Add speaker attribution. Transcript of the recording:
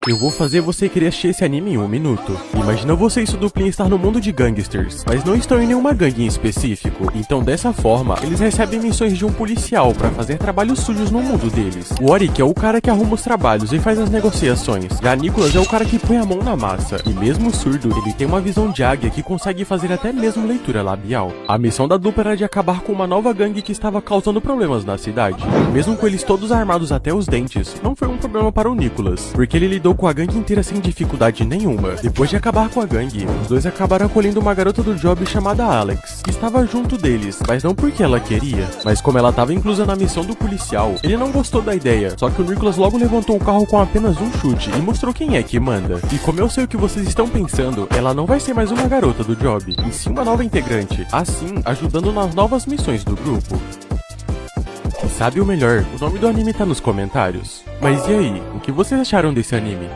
Speaker 1: Eu vou fazer você querer assistir esse anime em 1 minuto. Imagina você e sua duplinha estar no mundo de gangsters, mas não estão em nenhuma gangue em específico. Então dessa forma, eles recebem missões de um policial para fazer trabalhos sujos no mundo deles. O Arik é o cara que arruma os trabalhos e faz as negociações. Já Nicholas é o cara que põe a mão na massa. E mesmo surdo, ele tem uma visão de águia que consegue fazer até mesmo leitura labial. A missão da dupla era de acabar com uma nova gangue que estava causando problemas na cidade. Mesmo com eles todos armados até os dentes, não foi um problema para o Nicholas, porque ele lidou com a gangue inteira sem dificuldade nenhuma. Depois de acabar com a gangue, os dois acabaram acolhendo uma garota do job chamada Alex, que estava junto deles, mas não porque ela queria, mas como ela estava inclusa na missão do policial, ele não gostou da ideia, só que o Nicholas logo levantou o carro com apenas um chute e mostrou quem é que manda. E como eu sei o que vocês estão pensando, ela não vai ser mais uma garota do job, e sim uma nova integrante, assim, ajudando nas novas missões do grupo. E sabe o melhor? O nome do anime tá nos comentários. Mas e aí, o que vocês acharam desse anime?